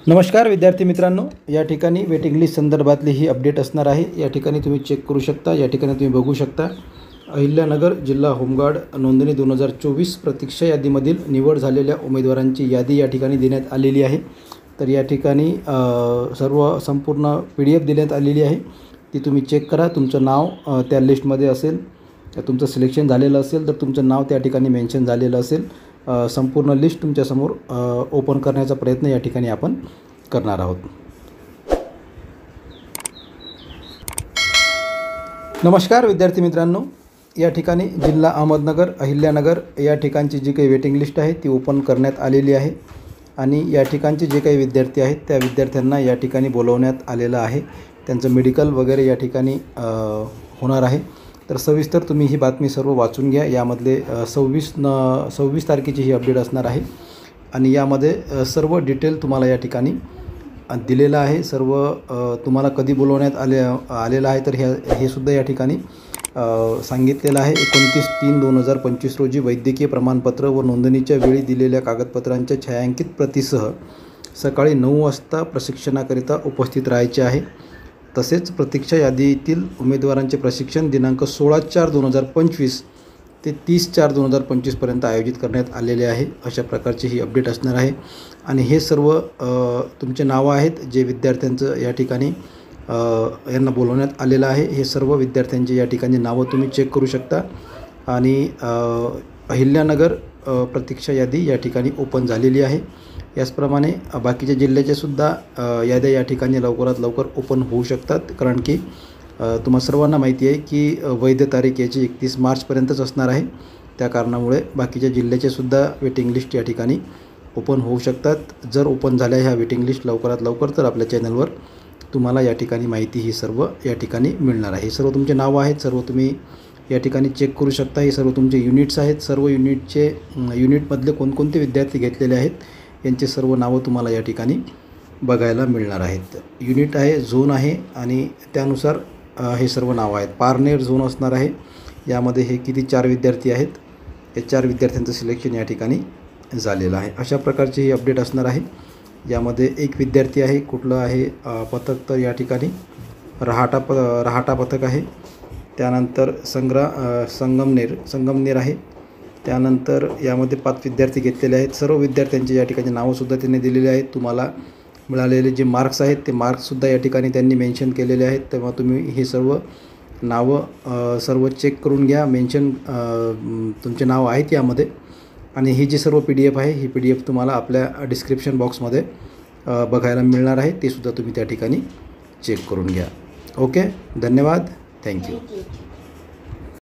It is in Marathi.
नमस्कार विद्यार्थी मित्रांनो, या ठिकाणी वेटिंग लिस्ट संदर्भातली ही अपडेट असणार आहे। या ठिकाणी तुम्ही चेक करू शकता। या ठिकाणी तुम्ही बघू शकता अहिल्यानगर जिल्हा होमगार्ड नोंदणी 2024 प्रतीक्षा यादीमधील निवड झालेल्या उमेदवारांची यादी या ठिकाणी देण्यात आलेली आहे। तर या ठिकाणी सर्व संपूर्ण PDF देण्यात आलेली आहे, ती तुम्ही चेक करा। तुमचं नाव त्या लिस्टमध्ये असेल, तुमचं सिलेक्शन झालेलं असेल तर तुमचं नाव त्या ठिकाणी मेन्शन झालेलं असेल। संपूर्ण लिस्ट तुमच्यासमोर ओपन करण्याचा प्रयत्न या ठिकाणी आपण करणार आहोत। नमस्कार विद्यार्थी मित्रांनो, या ठिकाणी जिल्हा अहमदनगर अहिल्यानगर या ठिकाणची जी काही वेटिंग लिस्ट आहे ती ओपन करण्यात आलेली आहे आणि या ठिकाणचे जे काही विद्यार्थी आहेत त्या विद्यार्थ्यांना या ठिकाणी बोलवण्यात आलेलं आहे। त्यांचं मेडिकल वगैरे या ठिकाणी होणार आहे। तर सविस्तर तुम्ही ही बातमी सर्व वाचून घ्या। यामधले 26 तारखेची ही अपडेट असणार आहे आणि यामध्ये सर्व डिटेल तुम्हाला या ठिकाणी दिलेलं आहे। सर्व तुम्हाला कधी बोलवण्यात आलेलं आहे तर हे सुद्धा या ठिकाणी सांगितलेलं आहे। 29/3/2025 रोजी वैद्यकीय प्रमाणपत्र व नोंदणीच्या वेळी दिलेल्या कागदपत्रांच्या छायांकित प्रतीसह सकाळी 9 वाजता प्रशिक्षणाकरिता उपस्थित राहायचे आहे। तसेच प्रतीक्षा यादीतील उमेदवारांचे प्रशिक्षण दिनांक 16/4/2025 ते 30/4/2025 पर्यंत आयोजित करण्यात आलेले आहे। अशा प्रकारची ही अपडेट असणार आहे आणि हे सर्व तुमचे नावं आहेत जे विद्यार्थ्यांचं या ठिकाणी यांना बोलवण्यात आलेलं आहे। हे सर्व विद्यार्थ्यांची या ठिकाणी नावं तुम्ही चेक करू शकता आणि अहिल्यानगर प्रतीक्षा यादी या ठिकाणी ओपन झालेली आहे। याचप्रमाणे बाकीच्या जिल्ह्याचे सुद्धा याद्या या ठिकाणी लवकरात लवकर ओपन होऊ शकतात, कारण की तुम्हा सर्वांना माहिती आहे की वैध तारीख याची 31 मार्चपर्यंतच असणार आहे। त्या कारणामुळे बाकीच्या जिल्ह्याचे सुद्धा वेटिंग लिस्ट या ठिकाणी ओपन होऊ शकतात। जर ओपन झाल्या ह्या वेटिंग लिस्ट लवकरात लवकर तर आपल्या चॅनलवर तुम्हाला या ठिकाणी माहिती ही सर्व या ठिकाणी मिळणार आहे। हे सर्व तुमचे नावं आहेत, सर्व तुम्ही या ठिकाणी चेक करू शकता। हे सर्व तुमचे युनिट्स आहेत। सर्व युनिटमधले कोणकोणते विद्यार्थी घेतलेले आहेत यांचे सर्व नावं तुम्हाला या ठिकाणी बघायला मिळणार आहेत। युनिट आहे, झोन आहे आणि त्यानुसार हे सर्व नावं आहेत। पारनेर झोन असणार आहे। यामध्ये हे किती 4 विद्यार्थी आहेत, हे 4 विद्यार्थ्यांचं सिलेक्शन या ठिकाणी झालेलं आहे। अशा प्रकारची ही अपडेट असणार आहे। यामध्ये एक विद्यार्थी आहे, कुठलं आहे पथक तर या ठिकाणी रहाटा पथक आहे। त्यानंतर संगमनेर आहे। त्यानंतर यामध्ये 5 विद्यार्थी घेतलेले आहेत। सर्व विद्यार्थ्यांचे या ठिकाणी नावंसुद्धा त्यांनी दिलेले आहेत। तुम्हाला मिळालेले जे मार्क्स आहेत ते मार्क्ससुद्धा या ठिकाणी त्यांनी मेन्शन केलेले आहेत। तेव्हा तुम्ही हे सर्व नावं सर्व चेक करून घ्या। तुमचे नाव आहेत यामध्ये आणि ही जी सर्व PDF आहे ही PDF तुम्हाला आपल्या डिस्क्रिप्शन बॉक्समध्ये बघायला मिळणार आहे। ते सुद्धा तुम्ही त्या ठिकाणी चेक करून घ्या। ओके, धन्यवाद, थँक्यू।